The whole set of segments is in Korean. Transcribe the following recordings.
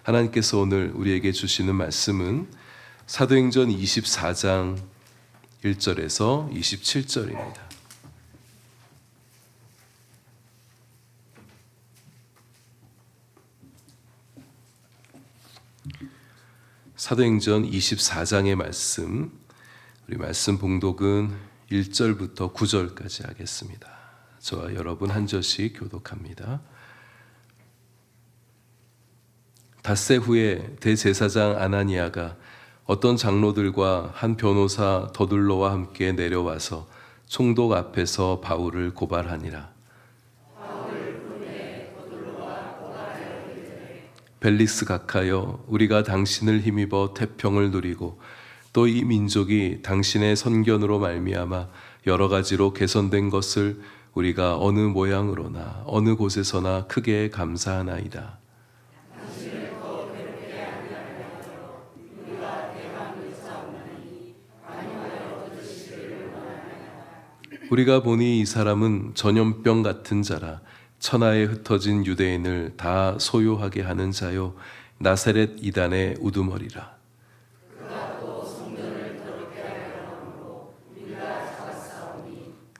하나님께서 오늘 우리에게 주시는 말씀은 사도행전 24장 1절에서 27절입니다. 사도행전 24장의 말씀, 우리 말씀 봉독은 1절부터 9절까지 하겠습니다. 저와 여러분 한 절씩 교독합니다. 닷새 후에 대제사장 아나니아가 어떤 장로들과 한 변호사 더둘로와 함께 내려와서 총독 앞에서 바울을 고발하니라. 벨릭스 각하여, 우리가 당신을 힘입어 태평을 누리고 또 이 민족이 당신의 선견으로 말미암아 여러 가지로 개선된 것을 우리가 어느 모양으로나 어느 곳에서나 크게 감사하나이다. 우리가 보니 이 사람은 전염병 같은 자라 천하에 흩어진 유대인을 다 소요하게 하는 자요 나사렛 이단의 우두머리라.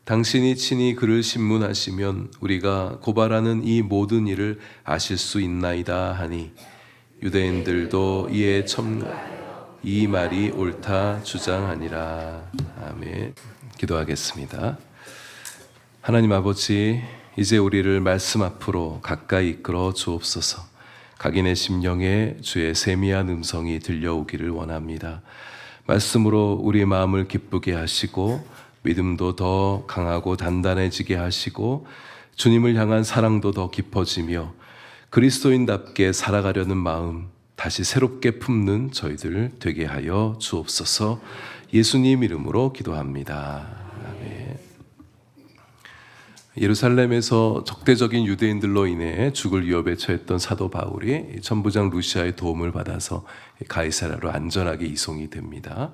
당신이 친히 그를 신문하시면 우리가 고발하는 이 모든 일을 아실 수 있나이다 하니 유대인들도 이에 첨가하여 이 말이 옳다 주장하니라. 아멘. 기도하겠습니다. 하나님 아버지, 이제 우리를 말씀 앞으로 가까이 이끌어 주옵소서. 각인의 심령에 주의 세미한 음성이 들려오기를 원합니다. 말씀으로 우리 마음을 기쁘게 하시고 믿음도 더 강하고 단단해지게 하시고 주님을 향한 사랑도 더 깊어지며 그리스도인답게 살아가려는 마음 다시 새롭게 품는 저희들 되게 하여 주옵소서. 예수님 이름으로 기도합니다. 아멘. 예루살렘에서 적대적인 유대인들로 인해 죽을 위협에 처했던 사도 바울이 천부장 루시아의 도움을 받아서 가이사랴로 안전하게 이송이 됩니다.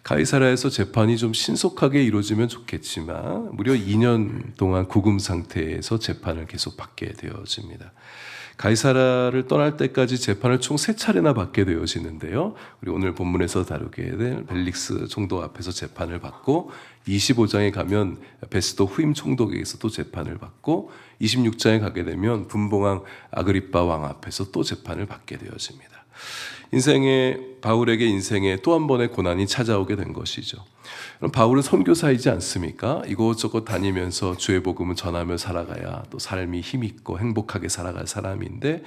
가이사랴에서 재판이 좀 신속하게 이루어지면 좋겠지만 무려 2년 동안 구금 상태에서 재판을 계속 받게 되어집니다. 가이사랴를 떠날 때까지 재판을 총 3차례나 받게 되어지는데요. 우리 오늘 본문에서 다루게 될 벨릭스 총독 앞에서 재판을 받고 25장에 가면 베스도 후임 총독에게서 또 재판을 받고 26장에 가게 되면 분봉왕 아그리빠 왕 앞에서 또 재판을 받게 되어집니다. 바울에게 인생에 또 한 번의 고난이 찾아오게 된 것이죠. 그럼 바울은 선교사이지 않습니까? 이곳저곳 다니면서 주의 복음을 전하며 살아가야 또 삶이 힘있고 행복하게 살아갈 사람인데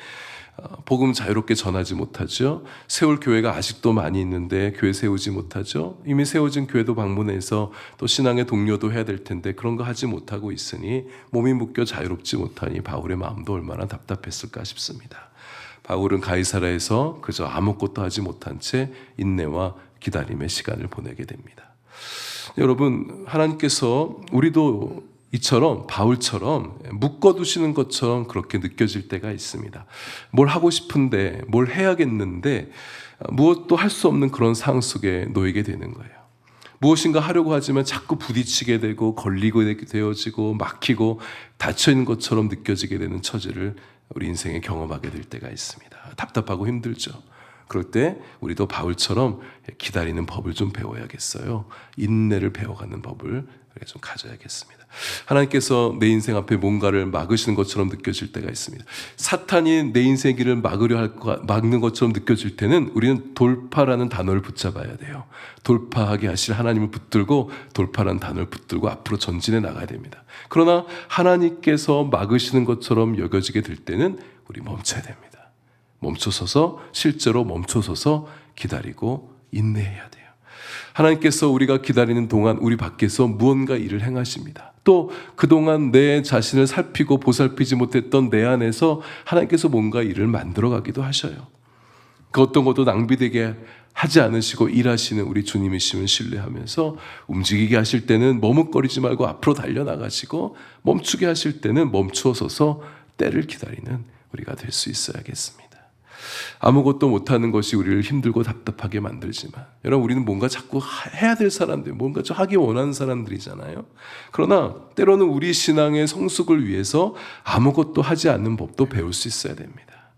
복음 자유롭게 전하지 못하죠. 세울 교회가 아직도 많이 있는데 교회 세우지 못하죠. 이미 세워진 교회도 방문해서 또 신앙의 독려도 해야 될 텐데 그런 거 하지 못하고 있으니 몸이 묶여 자유롭지 못하니 바울의 마음도 얼마나 답답했을까 싶습니다. 바울은 가이사랴에서 그저 아무것도 하지 못한 채 인내와 기다림의 시간을 보내게 됩니다. 여러분, 하나님께서 우리도 이처럼 바울처럼 묶어두시는 것처럼 그렇게 느껴질 때가 있습니다. 뭘 하고 싶은데 뭘 해야겠는데 무엇도 할 수 없는 그런 상황 속에 놓이게 되는 거예요. 무엇인가 하려고 하지만 자꾸 부딪히게 되고 걸리고 되어지고 막히고 닫혀있는 것처럼 느껴지게 되는 처지를 우리 인생에 경험하게 될 때가 있습니다. 답답하고 힘들죠. 그럴 때 우리도 바울처럼 기다리는 법을 좀 배워야겠어요. 인내를 배워가는 법을 좀 가져야겠습니다. 하나님께서 내 인생 앞에 뭔가를 막으시는 것처럼 느껴질 때가 있습니다. 사탄이 내 인생의 길을 막는 것처럼 느껴질 때는 우리는 돌파라는 단어를 붙잡아야 돼요. 돌파하게 하실 하나님을 붙들고 돌파라는 단어를 붙들고 앞으로 전진해 나가야 됩니다. 그러나 하나님께서 막으시는 것처럼 여겨지게 될 때는 우리 멈춰야 됩니다. 멈춰서서 실제로 멈춰서서 기다리고 인내해야 돼요. 하나님께서 우리가 기다리는 동안 우리 밖에서 무언가 일을 행하십니다. 또 그동안 내 자신을 살피고 보살피지 못했던 내 안에서 하나님께서 뭔가 일을 만들어가기도 하셔요. 그 어떤 것도 낭비되게 하지 않으시고 일하시는 우리 주님이심을 신뢰하면서 움직이게 하실 때는 머뭇거리지 말고 앞으로 달려나가시고 멈추게 하실 때는 멈추어서서 때를 기다리는 우리가 될 수 있어야겠습니다. 아무것도 못하는 것이 우리를 힘들고 답답하게 만들지만 여러분, 우리는 뭔가 자꾸 해야 될 사람들, 뭔가 좀 하기 원하는 사람들이잖아요. 그러나 때로는 우리 신앙의 성숙을 위해서 아무것도 하지 않는 법도 배울 수 있어야 됩니다.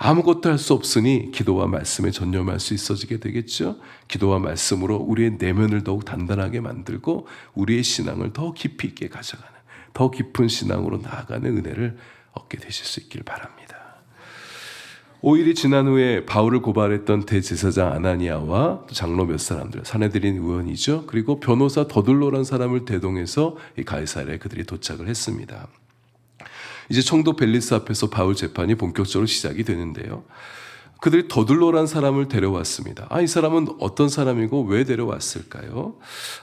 아무것도 할 수 없으니 기도와 말씀에 전념할 수 있어지게 되겠죠. 기도와 말씀으로 우리의 내면을 더욱 단단하게 만들고 우리의 신앙을 더 깊이 있게 가져가는, 더 깊은 신앙으로 나아가는 은혜를 얻게 되실 수 있길 바랍니다. 5일이 지난 후에 바울을 고발했던 대제사장 아나니아와 장로 몇 사람들, 사내들인 의원이죠. 그리고 변호사 더둘로라는 사람을 대동해서 이 가이사랴에 그들이 도착을 했습니다. 이제 총독 벨리스 앞에서 바울 재판이 본격적으로 시작이 되는데요. 그들이 더둘로라는 사람을 데려왔습니다. 이 사람은 어떤 사람이고 왜 데려왔을까요?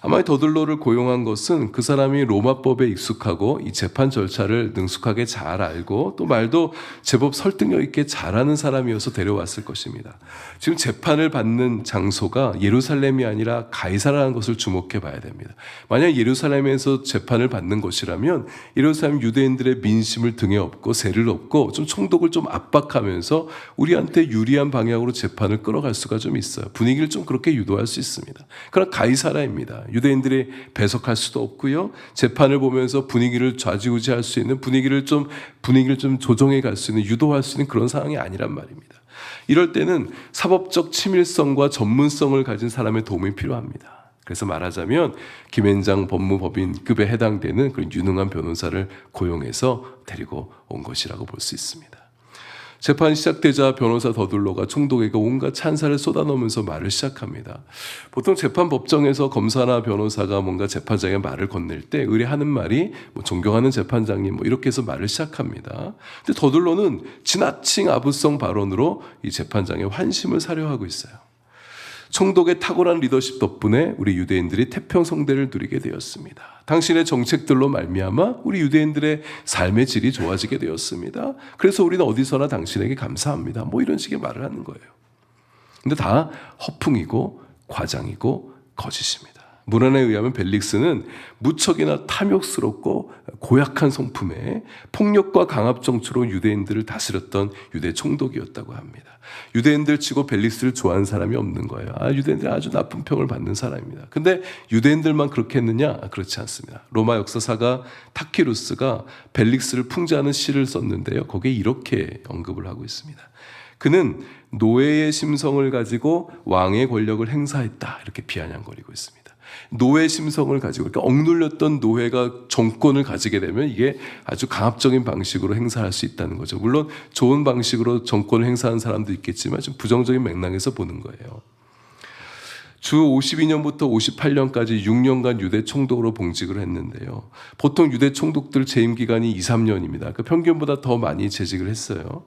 아마 더둘로를 고용한 것은 그 사람이 로마법에 익숙하고 이 재판 절차를 능숙하게 잘 알고 또 말도 제법 설득력 있게 잘하는 사람이어서 데려왔을 것입니다. 지금 재판을 받는 장소가 예루살렘이 아니라 가이사라라는 것을 주목해 봐야 됩니다. 만약 예루살렘에서 재판을 받는 것이라면 예루살렘 유대인들의 민심을 등에 업고 세를 업고 좀 총독을 좀 압박하면서 우리한테 유리한 방향으로 재판을 끌어갈 수가 좀 있어요. 분위기를 좀 그렇게 유도할 수 있습니다. 그러나 가이사라입니다. 유대인들이 배석할 수도 없고요. 재판을 보면서 분위기를 좌지우지할 수 있는, 분위기를 좀 조정해 갈 수 있는, 유도할 수 있는 그런 상황이 아니란 말입니다. 이럴 때는 사법적 치밀성과 전문성을 가진 사람의 도움이 필요합니다. 그래서 말하자면 김앤장 법무법인급에 해당되는 그런 유능한 변호사를 고용해서 데리고 온 것이라고 볼 수 있습니다. 재판이 시작되자 변호사 더둘로가 총독에게 온갖 찬사를 쏟아넣으면서 말을 시작합니다. 보통 재판 법정에서 검사나 변호사가 뭔가 재판장에 말을 건넬 때 의뢰하는 말이 존경하는 재판장님 이렇게 해서 말을 시작합니다. 근데 더둘로는 지나친 아부성 발언으로 이 재판장의 환심을 사려 하고 있어요. 총독의 탁월한 리더십 덕분에 우리 유대인들이 태평성대를 누리게 되었습니다. 당신의 정책들로 말미암아 우리 유대인들의 삶의 질이 좋아지게 되었습니다. 그래서 우리는 어디서나 당신에게 감사합니다. 이런 식의 말을 하는 거예요. 근데 다 허풍이고 과장이고 거짓입니다. 문헌에 의하면 벨릭스는 무척이나 탐욕스럽고 고약한 성품에 폭력과 강압 정치로 유대인들을 다스렸던 유대 총독이었다고 합니다. 유대인들 치고 벨릭스를 좋아하는 사람이 없는 거예요. 유대인들이 아주 나쁜 평을 받는 사람입니다. 근데 유대인들만 그렇게 했느냐? 그렇지 않습니다. 로마 역사사가 타키루스가 벨릭스를 풍자하는 시를 썼는데요. 거기에 이렇게 언급을 하고 있습니다. 그는 노예의 심성을 가지고 왕의 권력을 행사했다. 이렇게 비아냥거리고 있습니다. 노예 심성을 가지고, 그러니까 억눌렸던 노예가 정권을 가지게 되면 이게 아주 강압적인 방식으로 행사할 수 있다는 거죠. 물론 좋은 방식으로 정권을 행사하는 사람도 있겠지만 좀 부정적인 맥락에서 보는 거예요. 주 52년부터 58년까지 6년간 유대 총독으로 봉직을 했는데요. 보통 유대 총독들 재임 기간이 2, 3년입니다. 그 평균보다 더 많이 재직을 했어요.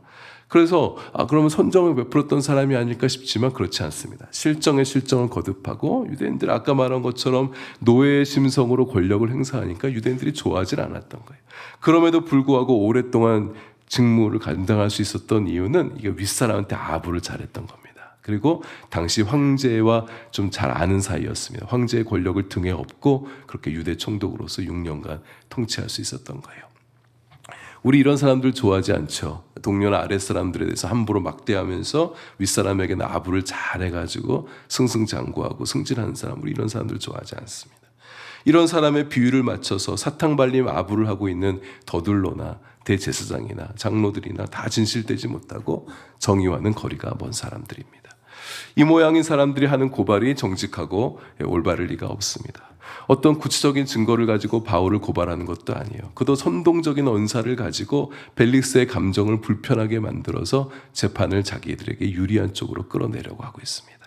그래서 그러면 선정을 베풀었던 사람이 아닐까 싶지만 그렇지 않습니다. 실정에 실정을 거듭하고 유대인들 아까 말한 것처럼 노예의 심성으로 권력을 행사하니까 유대인들이 좋아하지 않았던 거예요. 그럼에도 불구하고 오랫동안 직무를 감당할 수 있었던 이유는 이게 윗사람한테 아부를 잘했던 겁니다. 그리고 당시 황제와 좀 잘 아는 사이였습니다. 황제의 권력을 등에 업고 그렇게 유대 총독으로서 6년간 통치할 수 있었던 거예요. 우리 이런 사람들 좋아하지 않죠. 동료나 아랫사람들에 대해서 함부로 막대하면서 윗사람에게는 아부를 잘해가지고 승승장구하고 승진하는 사람, 우리 이런 사람들 좋아하지 않습니다. 이런 사람의 비유를 맞춰서 사탕발림 아부를 하고 있는 더둘로나 대제사장이나 장로들이나 다 진실되지 못하고 정의와는 거리가 먼 사람들입니다. 이 모양인 사람들이 하는 고발이 정직하고 올바를 리가 없습니다. 어떤 구체적인 증거를 가지고 바울을 고발하는 것도 아니에요. 그도 선동적인 언사를 가지고 벨릭스의 감정을 불편하게 만들어서 재판을 자기들에게 유리한 쪽으로 끌어내려고 하고 있습니다.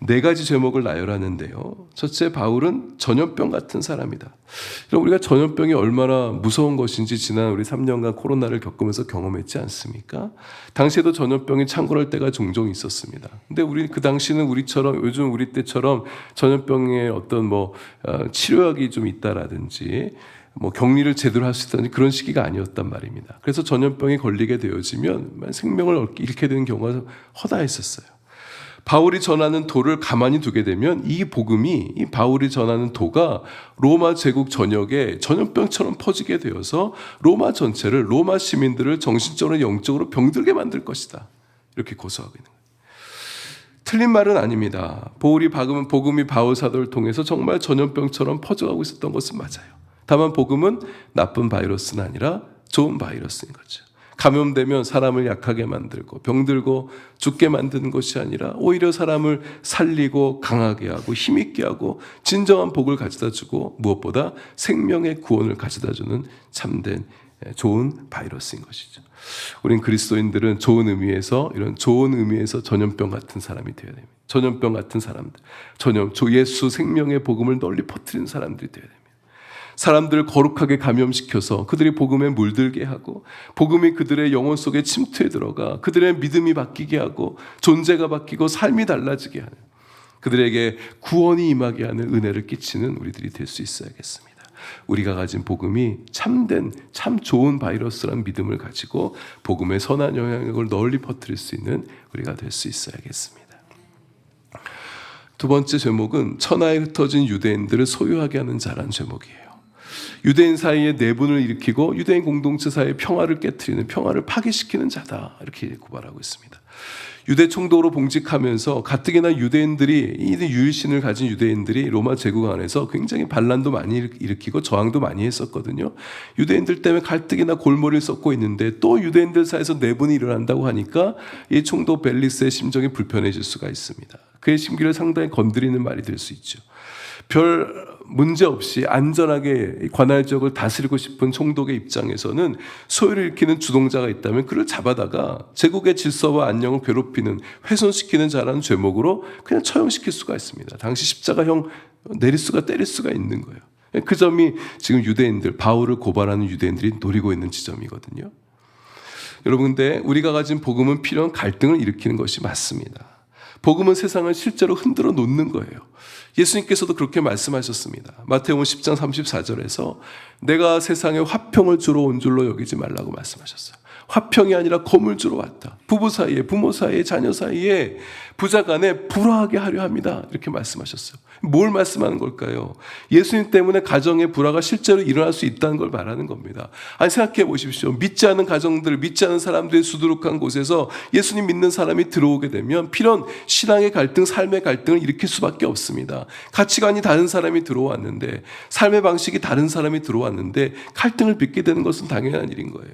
4가지 제목을 나열하는데요. 첫째, 바울은 전염병 같은 사람이다. 우리가 전염병이 얼마나 무서운 것인지 지난 우리 3년간 코로나를 겪으면서 경험했지 않습니까? 당시에도 전염병이 창궐할 때가 종종 있었습니다. 근데 우리 그 당시는 우리처럼 요즘 우리 때처럼 전염병에 어떤 치료약이 좀 있다라든지 격리를 제대로 할 수 있다든지 그런 시기가 아니었단 말입니다. 그래서 전염병에 걸리게 되어지면 생명을 잃게 되는 경우가 허다했었어요. 바울이 전하는 도를 가만히 두게 되면 이 복음이, 이 바울이 전하는 도가 로마 제국 전역에 전염병처럼 퍼지게 되어서 로마 전체를, 로마 시민들을 정신적으로 영적으로 병들게 만들 것이다. 이렇게 고소하고 있는 거예요. 틀린 말은 아닙니다. 복음이 바울 사도를 통해서 정말 전염병처럼 퍼져가고 있었던 것은 맞아요. 다만 복음은 나쁜 바이러스는 아니라 좋은 바이러스인 거죠. 감염되면 사람을 약하게 만들고 병들고 죽게 만드는 것이 아니라 오히려 사람을 살리고 강하게 하고 힘있게 하고 진정한 복을 가져다 주고 무엇보다 생명의 구원을 가져다 주는 참된 좋은 바이러스인 것이죠. 우린 그리스도인들은 이런 좋은 의미에서 전염병 같은 사람이 되어야 됩니다. 전염병 같은 사람들, 예수 생명의 복음을 널리 퍼뜨리는 사람들이 되어야 됩니다. 사람들을 거룩하게 감염시켜서 그들이 복음에 물들게 하고 복음이 그들의 영혼 속에 침투해 들어가 그들의 믿음이 바뀌게 하고 존재가 바뀌고 삶이 달라지게 하는, 그들에게 구원이 임하게 하는 은혜를 끼치는 우리들이 될 수 있어야겠습니다. 우리가 가진 복음이 참된 참 좋은 바이러스란 믿음을 가지고 복음의 선한 영향력을 널리 퍼뜨릴 수 있는 우리가 될 수 있어야겠습니다. 두 번째 제목은 천하에 흩어진 유대인들을 소유하게 하는 자라는 제목이에요. 유대인 사이에 내분을 일으키고 유대인 공동체 사이의 평화를 깨트리는, 평화를 파괴시키는 자다, 이렇게 고발하고 있습니다. 유대 총독으로 봉직하면서 가뜩이나 유대인들이, 이 유일신을 가진 유대인들이 로마 제국 안에서 굉장히 반란도 많이 일으키고 저항도 많이 했었거든요. 유대인들 때문에 가뜩이나 골머리를 썩고 있는데 또 유대인들 사이에서 내분이 일어난다고 하니까 이 총독 벨리스의 심정이 불편해질 수가 있습니다. 그의 심기를 상당히 건드리는 말이 될 수 있죠. 별 문제 없이 안전하게 관할 지역을 다스리고 싶은 총독의 입장에서는 소요를 일으키는 주동자가 있다면 그를 잡아다가 제국의 질서와 안녕을 괴롭히는, 훼손시키는 자라는 죄목으로 그냥 처형시킬 수가 있습니다. 당시 십자가형 때릴 수가 있는 거예요. 그 점이 지금 유대인들, 바울을 고발하는 유대인들이 노리고 있는 지점이거든요. 여러분, 근데 우리가 가진 복음은 필요한 갈등을 일으키는 것이 맞습니다. 복음은 세상을 실제로 흔들어 놓는 거예요. 예수님께서도 그렇게 말씀하셨습니다. 마태복음 10장 34절에서 내가 세상에 화평을 주러 온 줄로 여기지 말라고 말씀하셨어요. 화평이 아니라 검을 주러 왔다. 부부 사이에, 부모 사이에, 자녀 사이에, 부자 간에 불화하게 하려 합니다. 이렇게 말씀하셨어요. 뭘 말씀하는 걸까요? 예수님 때문에 가정의 불화가 실제로 일어날 수 있다는 걸 말하는 겁니다. 아니, 생각해 보십시오. 믿지 않은 가정들, 믿지 않은 사람들의 수두룩한 곳에서 예수님 믿는 사람이 들어오게 되면 필연 신앙의 갈등, 삶의 갈등을 일으킬 수밖에 없습니다. 가치관이 다른 사람이 들어왔는데, 삶의 방식이 다른 사람이 들어왔는데 갈등을 빚게 되는 것은 당연한 일인 거예요.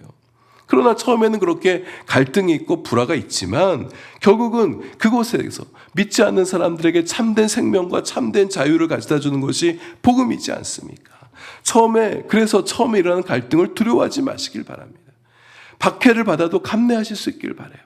그러나 처음에는 그렇게 갈등이 있고 불화가 있지만 결국은 그곳에서 믿지 않는 사람들에게 참된 생명과 참된 자유를 가져다 주는 것이 복음이지 않습니까? 그래서 처음에 일어나는 갈등을 두려워하지 마시길 바랍니다. 박해를 받아도 감내하실 수 있기를 바라요.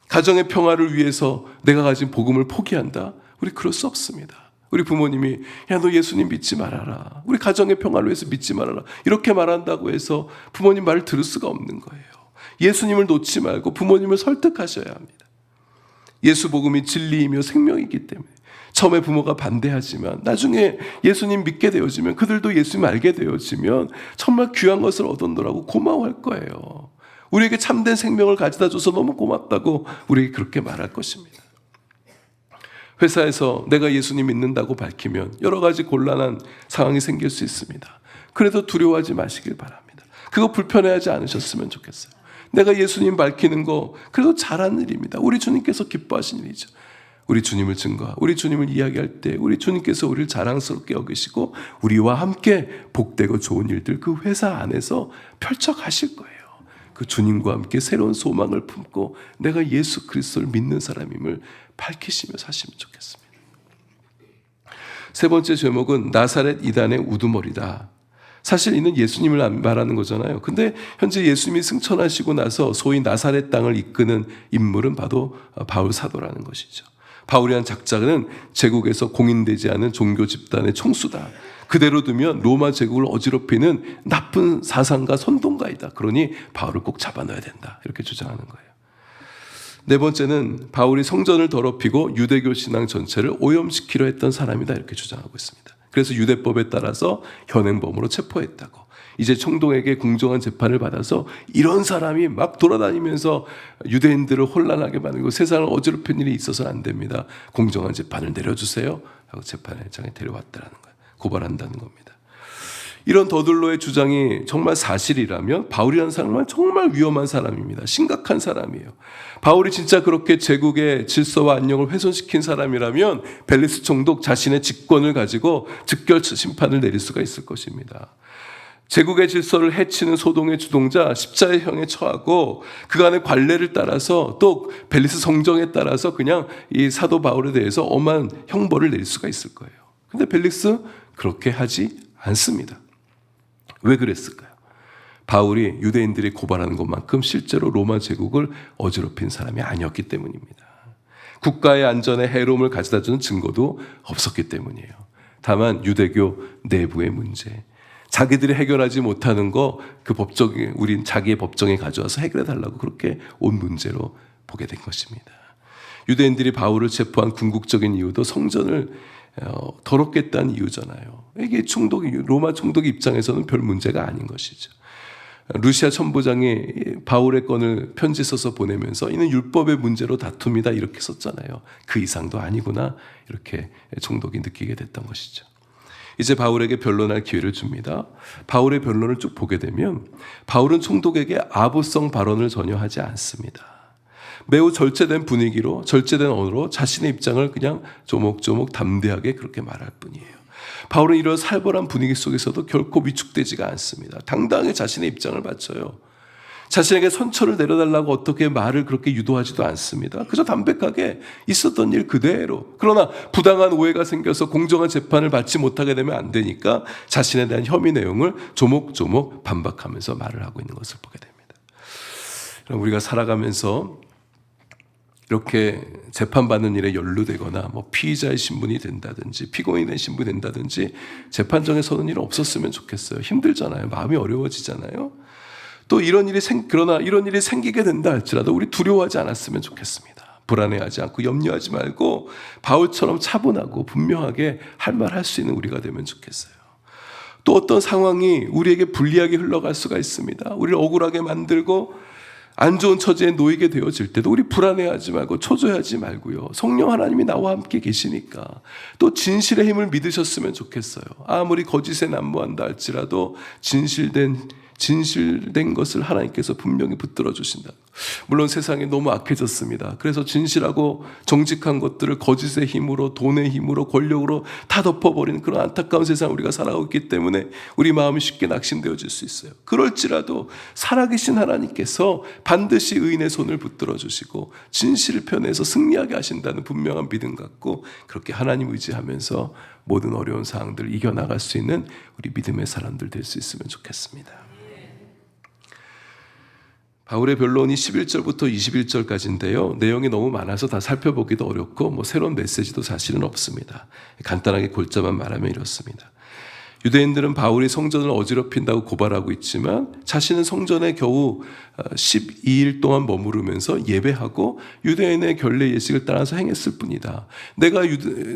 가정의 평화를 위해서 내가 가진 복음을 포기한다? 우리 그럴 수 없습니다. 우리 부모님이 야, 너 예수님 믿지 말아라. 우리 가정의 평화를 위해서 믿지 말아라. 이렇게 말한다고 해서 부모님 말을 들을 수가 없는 거예요. 예수님을 놓지 말고 부모님을 설득하셔야 합니다. 예수 복음이 진리이며 생명이기 때문에 처음에 부모가 반대하지만 나중에 예수님 믿게 되어지면, 그들도 예수님 알게 되어지면 정말 귀한 것을 얻었노라고 고마워할 거예요. 우리에게 참된 생명을 가져다 줘서 너무 고맙다고 우리에게 그렇게 말할 것입니다. 회사에서 내가 예수님 믿는다고 밝히면 여러 가지 곤란한 상황이 생길 수 있습니다. 그래도 두려워하지 마시길 바랍니다. 그거 불편해하지 않으셨으면 좋겠어요. 내가 예수님 밝히는 거 그래도 잘하는 일입니다. 우리 주님께서 기뻐하신 일이죠. 우리 주님을 우리 주님을 이야기할 때 우리 주님께서 우리를 자랑스럽게 여기시고 우리와 함께 복되고 좋은 일들 그 회사 안에서 펼쳐가실 거예요. 그 주님과 함께 새로운 소망을 품고 내가 예수 그리스도를 믿는 사람임을 밝히시며 사시면 좋겠습니다. 세 번째 제목은 나사렛 이단의 우두머리다. 사실 이는 예수님을 말하는 거잖아요. 근데 현재 예수님이 승천하시고 나서 소위 나사렛 땅을 이끄는 인물은 바로 바울 사도라는 것이죠. 바울이란 작자는 제국에서 공인되지 않은 종교 집단의 총수다. 그대로 두면 로마 제국을 어지럽히는 나쁜 사상가 선동가이다. 그러니 바울을 꼭 잡아넣어야 된다. 이렇게 주장하는 거예요. 네 번째는 바울이 성전을 더럽히고 유대교 신앙 전체를 오염시키려 했던 사람이다. 이렇게 주장하고 있습니다. 그래서 유대법에 따라서 현행범으로 체포했다고. 이제 총독에게 공정한 재판을 받아서 이런 사람이 막 돌아다니면서 유대인들을 혼란하게 만들고 세상을 어지럽힌 일이 있어서는 안 됩니다. 공정한 재판을 내려주세요. 하고 재판장에 데려왔다는 거예요. 고발한다는 겁니다. 이런 더들로의 주장이 정말 사실이라면 바울이라는 사람은 정말 위험한 사람입니다. 심각한 사람이에요. 바울이 진짜 그렇게 제국의 질서와 안녕을 훼손시킨 사람이라면 벨리스 총독 자신의 직권을 가지고 즉결 심판을 내릴 수가 있을 것입니다. 제국의 질서를 해치는 소동의 주동자 십자가형에 처하고 그간의 관례를 따라서 또 벨리스 성정에 따라서 그냥 이 사도 바울에 대해서 엄한 형벌을 내릴 수가 있을 거예요. 근데 벨릭스 그렇게 하지 않습니다. 왜 그랬을까요? 바울이 유대인들이 고발하는 것만큼 실제로 로마 제국을 어지럽힌 사람이 아니었기 때문입니다. 국가의 안전에 해로움을 가져다주는 증거도 없었기 때문이에요. 다만 유대교 내부의 문제, 자기들이 해결하지 못하는 거 그 법정에 우린 자기의 법정에 가져와서 해결해 달라고 그렇게 온 문제로 보게 된 것입니다. 유대인들이 바울을 체포한 궁극적인 이유도 성전을 더럽게 했다는 이유잖아요. 이게 로마 총독 입장에서는 별 문제가 아닌 것이죠. 루시아 천부장이 바울의 건을 편지 써서 보내면서 이는 율법의 문제로 다툼이다 이렇게 썼잖아요. 그 이상도 아니구나 이렇게 총독이 느끼게 됐던 것이죠. 이제 바울에게 변론할 기회를 줍니다. 바울의 변론을 쭉 보게 되면 바울은 총독에게 아부성 발언을 전혀 하지 않습니다. 매우 절제된 분위기로 절제된 언어로 자신의 입장을 그냥 조목조목 담대하게 그렇게 말할 뿐이에요. 바울은 이런 살벌한 분위기 속에서도 결코 위축되지가 않습니다. 당당하게 자신의 입장을 바쳐요. 자신에게 선처를 내려달라고 어떻게 말을 그렇게 유도하지도 않습니다. 그저 담백하게 있었던 일 그대로. 그러나 부당한 오해가 생겨서 공정한 재판을 받지 못하게 되면 안 되니까 자신에 대한 혐의 내용을 조목조목 반박하면서 말을 하고 있는 것을 보게 됩니다. 우리가 살아가면서 이렇게 재판받는 일에 연루되거나 피의자의 신분이 된다든지 피고인의 신분이 된다든지 재판정에 서는 일은 없었으면 좋겠어요. 힘들잖아요. 마음이 어려워지잖아요. 또 그러나 이런 일이 생기게 된다 할지라도 우리 두려워하지 않았으면 좋겠습니다. 불안해하지 않고 염려하지 말고 바울처럼 차분하고 분명하게 할 말 할 수 있는 우리가 되면 좋겠어요. 또 어떤 상황이 우리에게 불리하게 흘러갈 수가 있습니다. 우리를 억울하게 만들고 안 좋은 처지에 놓이게 되어질 때도 우리 불안해하지 말고 초조해하지 말고요. 성령 하나님이 나와 함께 계시니까 또 진실의 힘을 믿으셨으면 좋겠어요. 아무리 거짓에 난무한다 할지라도 진실된 것을 하나님께서 분명히 붙들어 주신다. 물론 세상이 너무 악해졌습니다. 그래서 진실하고 정직한 것들을 거짓의 힘으로 돈의 힘으로 권력으로 다 덮어버리는 그런 안타까운 세상을 우리가 살아가고 있기 때문에 우리 마음이 쉽게 낙심되어질 수 있어요. 그럴지라도 살아계신 하나님께서 반드시 의인의 손을 붙들어 주시고 진실을 편에서 승리하게 하신다는 분명한 믿음 갖고 그렇게 하나님 의지하면서 모든 어려운 상황들을 이겨나갈 수 있는 우리 믿음의 사람들 될 수 있으면 좋겠습니다. 바울의 변론이 11절부터 21절까지인데요. 내용이 너무 많아서 다 살펴보기도 어렵고 새로운 메시지도 사실은 없습니다. 간단하게 골자만 말하면 이렇습니다. 유대인들은 바울이 성전을 어지럽힌다고 고발하고 있지만 자신은 성전에 겨우 12일 동안 머무르면서 예배하고 유대인의 결례 예식을 따라서 행했을 뿐이다. 내가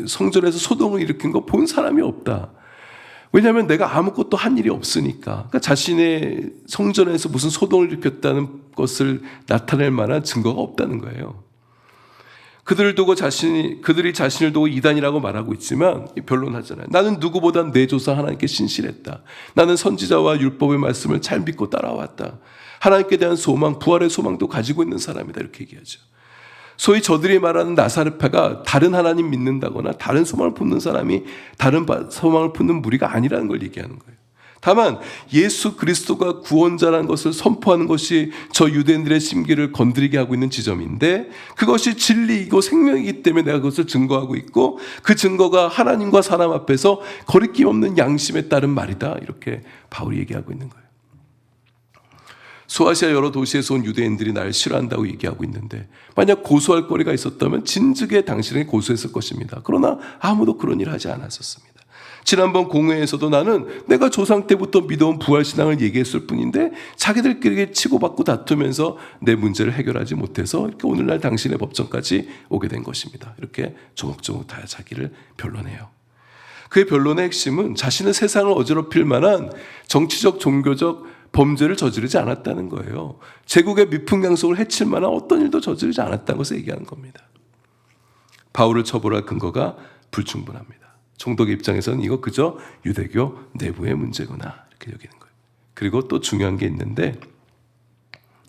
성전에서 소동을 일으킨 거 본 사람이 없다. 왜냐하면 내가 아무것도 한 일이 없으니까. 그러니까 자신의 성전에서 무슨 소동을 일으켰다는 것을 나타낼 만한 증거가 없다는 거예요. 그들이 자신을 두고 이단이라고 말하고 있지만 변론하잖아요. 나는 누구보다 내 조사 하나님께 신실했다. 나는 선지자와 율법의 말씀을 잘 믿고 따라왔다. 하나님께 대한 소망, 부활의 소망도 가지고 있는 사람이다. 이렇게 얘기하죠. 소위 저들이 말하는 나사렛파가 다른 하나님 믿는다거나 다른 소망을 품는 사람이 다른 소망을 품는 무리가 아니라는 걸 얘기하는 거예요. 다만 예수 그리스도가 구원자라는 것을 선포하는 것이 저 유대인들의 심기를 건드리게 하고 있는 지점인데 그것이 진리이고 생명이기 때문에 내가 그것을 증거하고 있고 그 증거가 하나님과 사람 앞에서 거리낌 없는 양심에 따른 말이다. 이렇게 바울이 얘기하고 있는 거예요. 소아시아 여러 도시에서 온 유대인들이 나를 싫어한다고 얘기하고 있는데 만약 고소할 거리가 있었다면 진즉에 당신에게 고소했을 것입니다. 그러나 아무도 그런 일을 하지 않았었습니다. 지난번 공회에서도 나는 내가 조상 때부터 믿어온 부활신앙을 얘기했을 뿐인데 자기들끼리 치고받고 다투면서 내 문제를 해결하지 못해서 이렇게 오늘날 당신의 법정까지 오게 된 것입니다. 이렇게 조목조목 다 자기를 변론해요. 그의 변론의 핵심은 자신은 세상을 어지럽힐 만한 정치적 종교적 범죄를 저지르지 않았다는 거예요. 제국의 미풍양속을 해칠 만한 어떤 일도 저지르지 않았다는 것을 얘기하는 겁니다. 바울을 처벌할 근거가 불충분합니다. 총독의 입장에서는 이거 그저 유대교 내부의 문제구나 이렇게 여기는 거예요. 그리고 또 중요한 게 있는데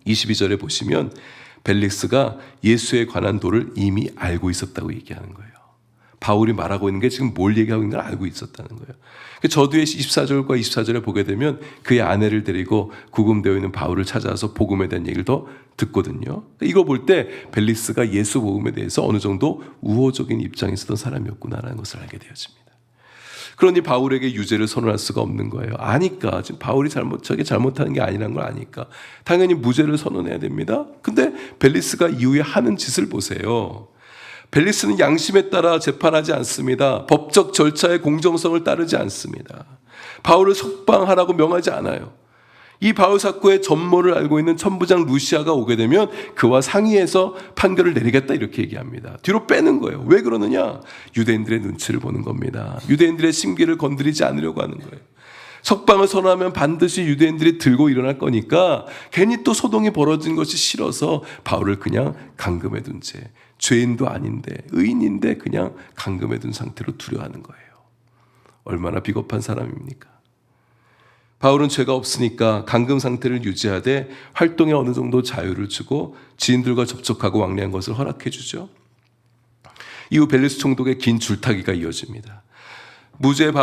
22절에 보시면 벨릭스가 예수에 관한 도를 이미 알고 있었다고 얘기하는 거예요. 바울이 말하고 있는 게 지금 뭘 얘기하고 있는 걸 알고 있었다는 거예요. 저 뒤에 24절과 24절에 보게 되면 그의 아내를 데리고 구금되어 있는 바울을 찾아와서 복음에 대한 얘기를 더 듣거든요. 이거 볼 때 벨리스가 예수 복음에 대해서 어느 정도 우호적인 입장에 있었던 사람이었구나라는 것을 알게 되어집니다. 그러니 바울에게 유죄를 선언할 수가 없는 거예요. 아니까 지금 바울이 저게 잘못하는 게 아니라는 걸 아니까 당연히 무죄를 선언해야 됩니다. 근데 벨리스가 이후에 하는 짓을 보세요. 벨리스는 양심에 따라 재판하지 않습니다. 법적 절차의 공정성을 따르지 않습니다. 바울을 석방하라고 명하지 않아요. 이 바울 사건의 전모를 알고 있는 천부장 루시아가 오게 되면 그와 상의해서 판결을 내리겠다 이렇게 얘기합니다. 뒤로 빼는 거예요. 왜 그러느냐? 유대인들의 눈치를 보는 겁니다. 유대인들의 심기를 건드리지 않으려고 하는 거예요. 석방을 선언하면 반드시 유대인들이 들고 일어날 거니까 괜히 또 소동이 벌어진 것이 싫어서 바울을 그냥 감금해 둔 채, 죄인도 아닌데 의인인데 그냥 감금해 둔 상태로 두려워하는 거예요. 얼마나 비겁한 사람입니까? 바울은 죄가 없으니까 감금 상태를 유지하되 활동에 어느 정도 자유를 주고 지인들과 접촉하고 왕래한 것을 허락해 주죠. 이후 벨리스 총독의 긴 줄타기가 이어집니다. 무죄인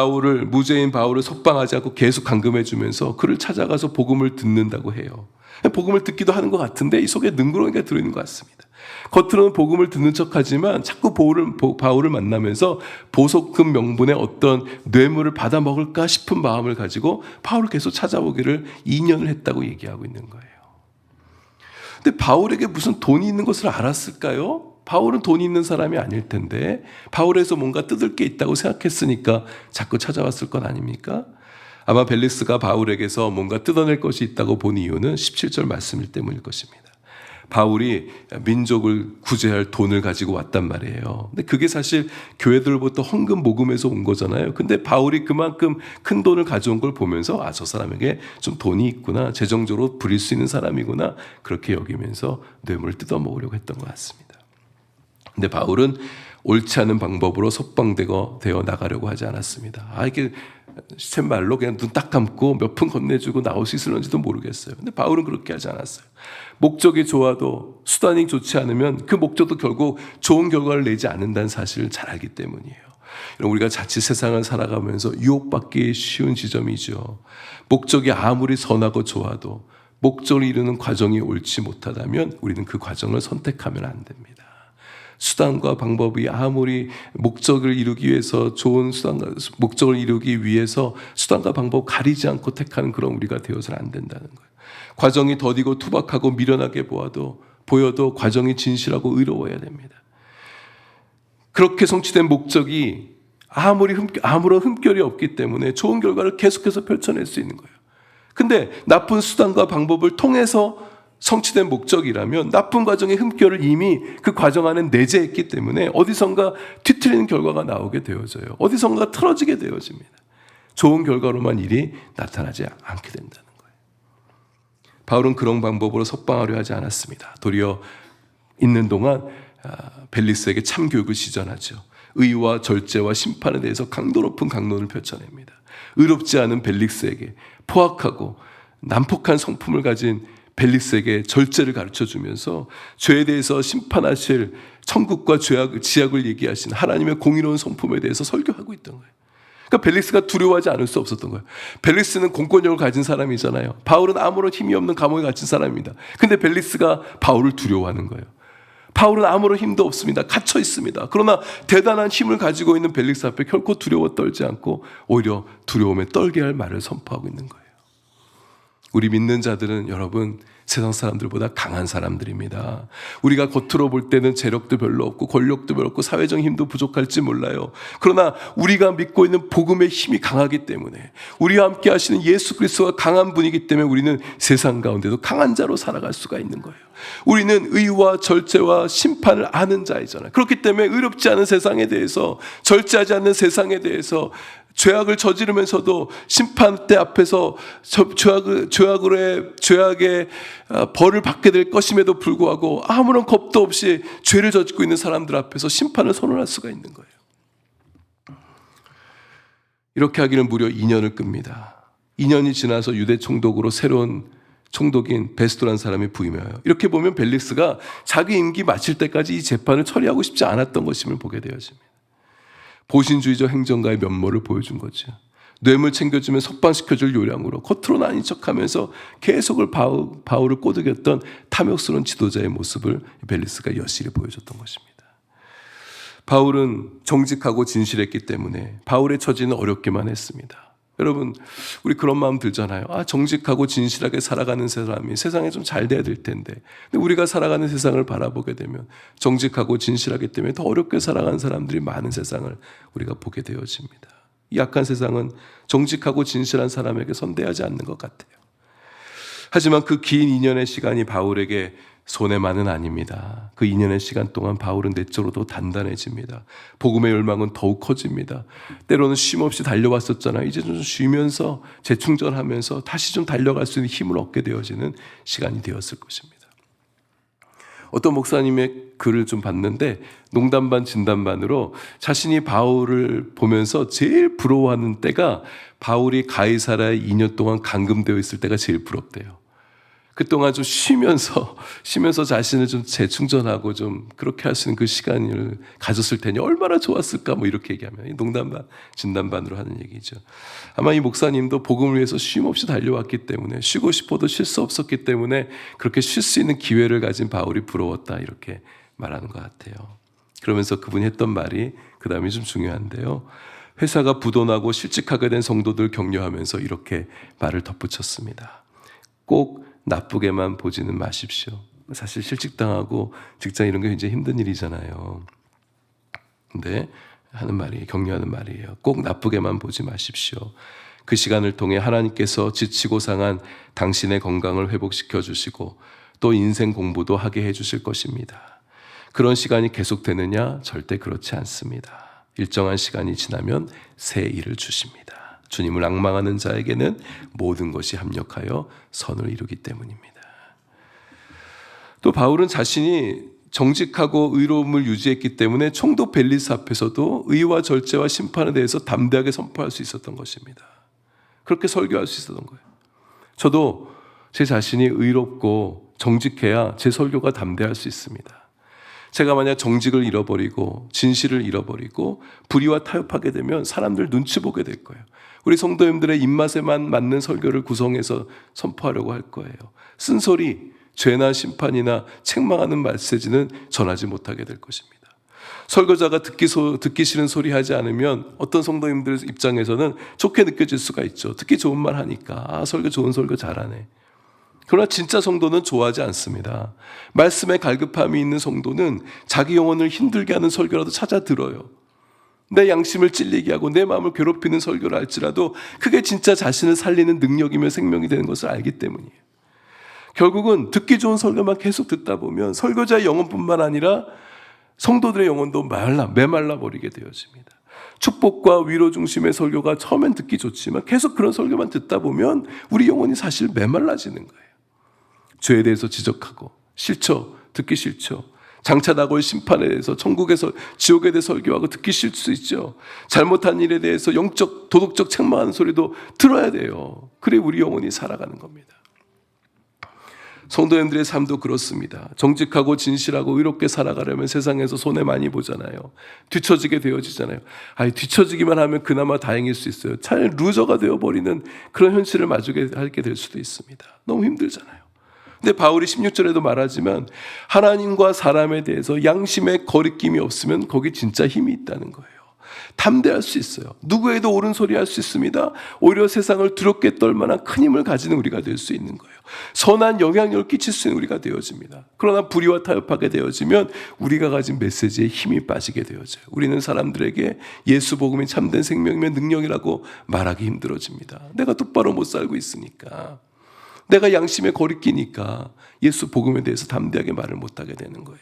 바울을 석방하지 않고 계속 감금해 주면서 그를 찾아가서 복음을 듣는다고 해요. 복음을 듣기도 하는 것 같은데 이 속에 능그러기가 들어있는 것 같습니다. 겉으로는 복음을 듣는 척하지만 자꾸 바울을 만나면서 보석금 명분의 어떤 뇌물을 받아 먹을까 싶은 마음을 가지고 바울을 계속 찾아오기를 2년을 했다고 얘기하고 있는 거예요. 근데 바울에게 무슨 돈이 있는 것을 알았을까요? 바울은 돈이 있는 사람이 아닐 텐데 바울에서 뭔가 뜯을 게 있다고 생각했으니까 자꾸 찾아왔을 것 아닙니까? 아마 벨리스가 바울에게서 뭔가 뜯어낼 것이 있다고 본 이유는 17절 말씀일 때문일 것입니다. 바울이 민족을 구제할 돈을 가지고 왔단 말이에요. 근데 그게 사실 교회들로부터 헌금 모금에서 온 거잖아요. 근데 바울이 그만큼 큰 돈을 가져온 걸 보면서 저 사람에게 좀 돈이 있구나, 재정적으로 부릴 수 있는 사람이구나 그렇게 여기면서 뇌물을 뜯어 먹으려고 했던 것 같습니다. 근데 바울은 옳지 않은 방법으로 석방되어 나가려고 하지 않았습니다. 이게 쇳말로 그냥 눈 딱 감고 몇 푼 건네주고 나올 수 있을런지도 모르겠어요. 근데 바울은 그렇게 하지 않았어요. 목적이 좋아도 수단이 좋지 않으면 그 목적도 결국 좋은 결과를 내지 않는다는 사실을 잘 알기 때문이에요. 우리가 자칫 세상을 살아가면서 유혹받기 쉬운 지점이죠. 목적이 아무리 선하고 좋아도 목적을 이루는 과정이 옳지 못하다면 우리는 그 과정을 선택하면 안 됩니다. 수단과 방법이 아무리 목적을 이루기 위해서 좋은 목적을 이루기 위해서 수단과 방법 가리지 않고 택하는 그런 우리가 되어서는 안 된다는 거예요. 과정이 더디고 투박하고 미련하게 보여도 과정이 진실하고 의로워야 됩니다. 그렇게 성취된 목적이 아무런 흠결이 없기 때문에 좋은 결과를 계속해서 펼쳐낼 수 있는 거예요. 근데 나쁜 수단과 방법을 통해서 성취된 목적이라면 나쁜 과정의 흠결을 이미 그 과정 안에 내재했기 때문에 어디선가 뒤틀리는 결과가 나오게 되어져요. 어디선가 틀어지게 되어집니다. 좋은 결과로만 일이 나타나지 않게 된다는 거예요. 바울은 그런 방법으로 석방하려 하지 않았습니다. 도리어 있는 동안 벨리스에게 참교육을 시전하죠. 의와 절제와 심판에 대해서 강도 높은 강론을 펼쳐냅니다. 의롭지 않은 벨리스에게 포악하고 난폭한 성품을 가진 벨리스에게 절제를 가르쳐주면서 죄에 대해서 심판하실 천국과 지약을 얘기하신 하나님의 공의로운 성품에 대해서 설교하고 있던 거예요. 그러니까 벨리스가 두려워하지 않을 수 없었던 거예요. 벨리스는 공권력을 가진 사람이잖아요. 바울은 아무런 힘이 없는 감옥에 갇힌 사람입니다. 근데 벨리스가 바울을 두려워하는 거예요. 바울은 아무런 힘도 없습니다. 갇혀 있습니다. 그러나 대단한 힘을 가지고 있는 벨리스 앞에 결코 두려워 떨지 않고 오히려 두려움에 떨게 할 말을 선포하고 있는 거예요. 우리 믿는 자들은 여러분 세상 사람들보다 강한 사람들입니다. 우리가 겉으로 볼 때는 재력도 별로 없고 권력도 별로 없고 사회적 힘도 부족할지 몰라요. 그러나 우리가 믿고 있는 복음의 힘이 강하기 때문에 우리와 함께 하시는 예수 그리스도가 강한 분이기 때문에 우리는 세상 가운데도 강한 자로 살아갈 수가 있는 거예요. 우리는 의와 절제와 심판을 아는 자이잖아요. 그렇기 때문에 의롭지 않은 세상에 대해서 절제하지 않는 세상에 대해서 죄악을 저지르면서도 심판대 앞에서 죄악의 벌을 받게 될 것임에도 불구하고 아무런 겁도 없이 죄를 저지르고 있는 사람들 앞에서 심판을 선언할 수가 있는 거예요. 이렇게 하기는 무려 2년을 끕니다. 2년이 지나서 유대 총독으로 새로운 총독인 베스도라는 사람이 부임해요. 이렇게 보면 벨리스가 자기 임기 마칠 때까지 이 재판을 처리하고 싶지 않았던 것임을 보게 되어집니다. 보신주의적 행정가의 면모를 보여준 거죠. 뇌물 챙겨주면 석방시켜줄 요량으로 겉으로는 아닌 척하면서 계속 바울을 꼬드겼던 탐욕스러운 지도자의 모습을 벨리스가 여실히 보여줬던 것입니다. 바울은 정직하고 진실했기 때문에 바울의 처지는 어렵기만 했습니다. 여러분, 우리 그런 마음 들잖아요. 정직하고 진실하게 살아가는 사람이 세상에 좀 잘 돼야 될 텐데, 근데 우리가 살아가는 세상을 바라보게 되면 정직하고 진실하기 때문에 더 어렵게 살아가는 사람들이 많은 세상을 우리가 보게 되어집니다. 이 약한 세상은 정직하고 진실한 사람에게 선대하지 않는 것 같아요. 하지만 그 긴 2년의 시간이 바울에게 손해만은 아닙니다. 그 2년의 시간 동안 바울은 내적으로도 단단해집니다. 복음의 열망은 더욱 커집니다. 때로는 쉼없이 달려왔었잖아요. 이제 좀 쉬면서 재충전하면서 다시 좀 달려갈 수 있는 힘을 얻게 되어지는 시간이 되었을 것입니다. 어떤 목사님의 글을 좀 봤는데 농담 반 진담 반으로 자신이 바울을 보면서 제일 부러워하는 때가 바울이 가이사라에 2년 동안 감금되어 있을 때가 제일 부럽대요. 그동안 좀 쉬면서 자신을 좀 재충전하고 좀 그렇게 할 수 있는 그 시간을 가졌을 테니 얼마나 좋았을까 뭐 이렇게 얘기하면 농담 반 진담 반으로 하는 얘기죠. 아마 이 목사님도 복음을 위해서 쉼 없이 달려왔기 때문에 쉬고 싶어도 쉴 수 없었기 때문에 그렇게 쉴 수 있는 기회를 가진 바울이 부러웠다 이렇게 말하는 것 같아요. 그러면서 그분이 했던 말이 그 다음이 좀 중요한데요. 회사가 부도나고 실직하게 된 성도들 격려하면서 이렇게 말을 덧붙였습니다. 꼭 나쁘게만 보지는 마십시오. 사실 실직당하고 직장 이런 게 굉장히 힘든 일이잖아요. 근데 하는 말이 격려하는 말이에요. 꼭 나쁘게만 보지 마십시오. 그 시간을 통해 하나님께서 지치고 상한 당신의 건강을 회복시켜 주시고 또 인생 공부도 하게 해 주실 것입니다. 그런 시간이 계속되느냐? 절대 그렇지 않습니다. 일정한 시간이 지나면 새 일을 주십니다. 주님을 앙망하는 자에게는 모든 것이 합력하여 선을 이루기 때문입니다. 또 바울은 자신이 정직하고 의로움을 유지했기 때문에 총독 벨리스 앞에서도 의와 절제와 심판에 대해서 담대하게 선포할 수 있었던 것입니다. 그렇게 설교할 수 있었던 거예요. 저도 제 자신이 의롭고 정직해야 제 설교가 담대할 수 있습니다. 제가 만약 정직을 잃어버리고 진실을 잃어버리고 불의와 타협하게 되면 사람들 눈치 보게 될 거예요. 우리 성도님들의 입맛에만 맞는 설교를 구성해서 선포하려고 할 거예요. 쓴소리, 죄나 심판이나 책망하는 메시지는 전하지 못하게 될 것입니다. 설교자가 듣기 싫은 소리 하지 않으면 어떤 성도님들 입장에서는 좋게 느껴질 수가 있죠. 듣기 좋은 말 하니까 설교 좋은 설교 잘하네. 그러나 진짜 성도는 좋아하지 않습니다. 말씀에 갈급함이 있는 성도는 자기 영혼을 힘들게 하는 설교라도 찾아 들어요. 내 양심을 찔리게 하고 내 마음을 괴롭히는 설교를 할지라도 그게 진짜 자신을 살리는 능력이며 생명이 되는 것을 알기 때문이에요. 결국은 듣기 좋은 설교만 계속 듣다 보면 설교자의 영혼뿐만 아니라 성도들의 영혼도 메말라 버리게 되어집니다. 축복과 위로 중심의 설교가 처음엔 듣기 좋지만 계속 그런 설교만 듣다 보면 우리 영혼이 사실 메말라지는 거예요. 죄에 대해서 지적하고 싫죠. 듣기 싫죠. 장차 나올 심판에 대해서 천국에서 지옥에 대해 설교하고 듣기 싫을 수 있죠. 잘못한 일에 대해서 영적 도덕적 책망하는 소리도 들어야 돼요. 그래 우리 영혼이 살아가는 겁니다. 성도님들의 삶도 그렇습니다. 정직하고 진실하고 의롭게 살아가려면 세상에서 손해 많이 보잖아요. 뒤처지게 되어지잖아요. 뒤처지기만 하면 그나마 다행일 수 있어요. 차라리 루저가 되어버리는 그런 현실을 마주하게 될 수도 있습니다. 너무 힘들잖아요. 근데 바울이 16절에도 말하지만 하나님과 사람에 대해서 양심의 거리낌이 없으면 거기 진짜 힘이 있다는 거예요. 담대할 수 있어요. 누구에도 옳은 소리 할 수 있습니다. 오히려 세상을 두렵게 떨 만한 큰 힘을 가지는 우리가 될 수 있는 거예요. 선한 영향력을 끼칠 수 있는 우리가 되어집니다. 그러나 불의와 타협하게 되어지면 우리가 가진 메시지에 힘이 빠지게 되어져요. 우리는 사람들에게 예수 복음이 참된 생명이며 능력이라고 말하기 힘들어집니다. 내가 똑바로 못 살고 있으니까, 내가 양심에 거리끼니까 예수 복음에 대해서 담대하게 말을 못하게 되는 거예요.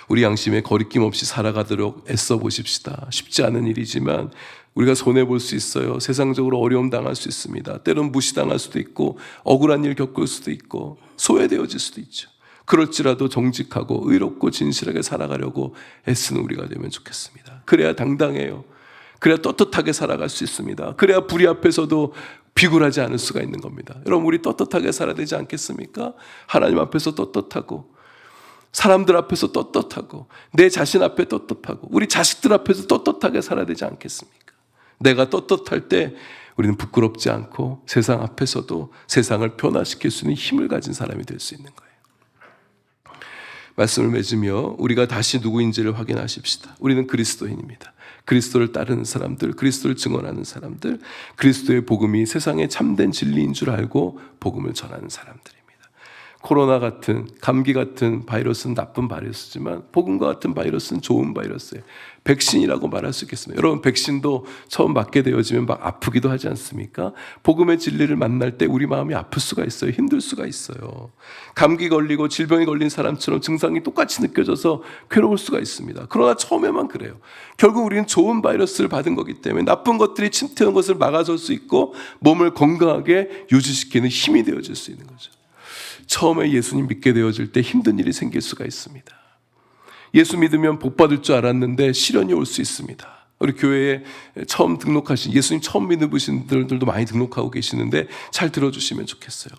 우리 양심에 거리낌 없이 살아가도록 애써 보십시다. 쉽지 않은 일이지만 우리가 손해볼 수 있어요. 세상적으로 어려움 당할 수 있습니다. 때론 무시당할 수도 있고 억울한 일 겪을 수도 있고 소외되어질 수도 있죠. 그럴지라도 정직하고 의롭고 진실하게 살아가려고 애쓰는 우리가 되면 좋겠습니다. 그래야 당당해요. 그래야 떳떳하게 살아갈 수 있습니다. 그래야 불의 앞에서도 비굴하지 않을 수가 있는 겁니다. 여러분, 우리 떳떳하게 살아야 되지 않겠습니까? 하나님 앞에서 떳떳하고 사람들 앞에서 떳떳하고 내 자신 앞에 떳떳하고 우리 자식들 앞에서 떳떳하게 살아야 되지 않겠습니까? 내가 떳떳할 때 우리는 부끄럽지 않고 세상 앞에서도 세상을 변화시킬 수 있는 힘을 가진 사람이 될 수 있는 거예요. 말씀을 맺으며 우리가 다시 누구인지를 확인하십시다. 우리는 그리스도인입니다. 그리스도를 따르는 사람들, 그리스도를 증언하는 사람들, 그리스도의 복음이 세상의 참된 진리인 줄 알고 복음을 전하는 사람들입니다. 코로나 같은, 감기 같은 바이러스는 나쁜 바이러스지만 복음과 같은 바이러스는 좋은 바이러스예요. 백신이라고 말할 수 있겠습니다. 여러분, 백신도 처음 맞게 되어지면 막 아프기도 하지 않습니까? 복음의 진리를 만날 때 우리 마음이 아플 수가 있어요. 힘들 수가 있어요. 감기 걸리고 질병이 걸린 사람처럼 증상이 똑같이 느껴져서 괴로울 수가 있습니다. 그러나 처음에만 그래요. 결국 우리는 좋은 바이러스를 받은 거기 때문에 나쁜 것들이 침투하는 것을 막아설 수 있고 몸을 건강하게 유지시키는 힘이 되어질 수 있는 거죠. 처음에 예수님 믿게 되어질 때 힘든 일이 생길 수가 있습니다. 예수 믿으면 복 받을 줄 알았는데 시련이 올 수 있습니다. 우리 교회에 처음 등록하신, 예수님 처음 믿으신 분들도 많이 등록하고 계시는데 잘 들어주시면 좋겠어요.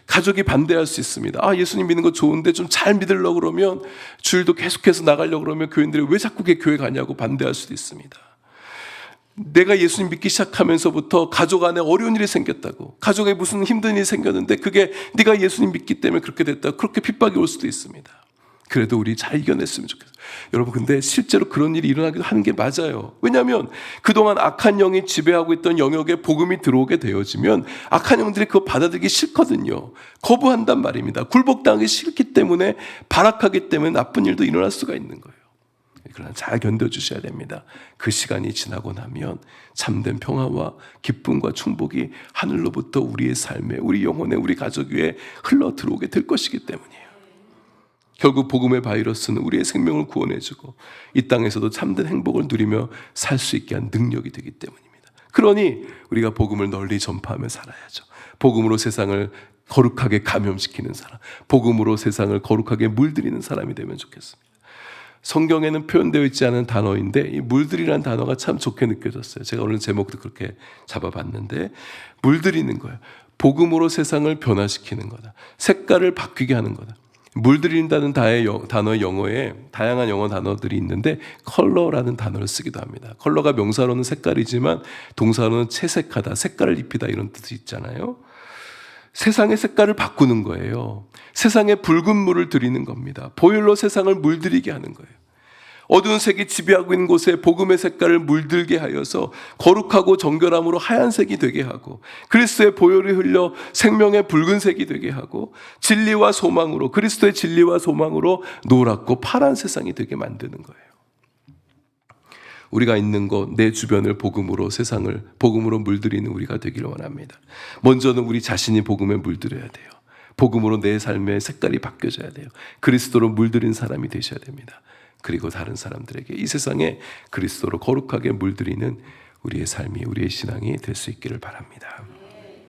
가족이 반대할 수 있습니다. 예수님 믿는 거 좋은데 좀 잘 믿으려고 그러면, 주일도 계속해서 나가려고 그러면 교인들이 왜 자꾸 교회 가냐고 반대할 수도 있습니다. 내가 예수님 믿기 시작하면서부터 가족 안에 어려운 일이 생겼다고, 가족에 무슨 힘든 일이 생겼는데 그게 네가 예수님 믿기 때문에 그렇게 됐다고, 그렇게 핍박이 올 수도 있습니다. 그래도 우리 잘 이겨냈으면 좋겠어요. 여러분, 근데 실제로 그런 일이 일어나기도 하는 게 맞아요. 왜냐하면 그동안 악한 영이 지배하고 있던 영역에 복음이 들어오게 되어지면 악한 영들이 그거 받아들이기 싫거든요. 거부한단 말입니다. 굴복당하기 싫기 때문에, 발악하기 때문에 나쁜 일도 일어날 수가 있는 거예요. 그러나 잘 견뎌주셔야 됩니다. 그 시간이 지나고 나면 참된 평화와 기쁨과 충복이 하늘로부터 우리의 삶에, 우리 영혼에, 우리 가족 위에 흘러 들어오게 될 것이기 때문이에요. 결국 복음의 바이러스는 우리의 생명을 구원해주고 이 땅에서도 참된 행복을 누리며 살 수 있게 한 능력이 되기 때문입니다. 그러니 우리가 복음을 널리 전파하며 살아야죠. 복음으로 세상을 거룩하게 감염시키는 사람, 복음으로 세상을 거룩하게 물들이는 사람이 되면 좋겠습니다. 성경에는 표현되어 있지 않은 단어인데 이 물들이라는 단어가 참 좋게 느껴졌어요. 제가 오늘 제목도 그렇게 잡아봤는데, 물들이는 거예요. 복음으로 세상을 변화시키는 거다. 색깔을 바뀌게 하는 거다. 물들인다는 단어의 영어에 다양한 영어 단어들이 있는데 컬러라는 단어를 쓰기도 합니다. 컬러가 명사로는 색깔이지만 동사로는 채색하다, 색깔을 입히다 이런 뜻이 있잖아요. 세상의 색깔을 바꾸는 거예요. 세상에 붉은 물을 들이는 겁니다. 보혈로 세상을 물들이게 하는 거예요. 어두운 색이 지배하고 있는 곳에 복음의 색깔을 물들게 하여서 거룩하고 정결함으로 하얀색이 되게 하고, 그리스도의 보혈이 흘려 생명의 붉은색이 되게 하고, 진리와 소망으로, 그리스도의 진리와 소망으로 노랗고 파란 세상이 되게 만드는 거예요. 우리가 있는 곳, 내 주변을 복음으로, 세상을 복음으로 물들이는 우리가 되기를 원합니다. 먼저는 우리 자신이 복음에 물들여야 돼요. 복음으로 내 삶의 색깔이 바뀌어져야 돼요. 그리스도로 물들인 사람이 되셔야 됩니다. 그리고 다른 사람들에게 이 세상에 그리스도로 거룩하게 물들이는 우리의 삶이, 우리의 신앙이 될 수 있기를 바랍니다.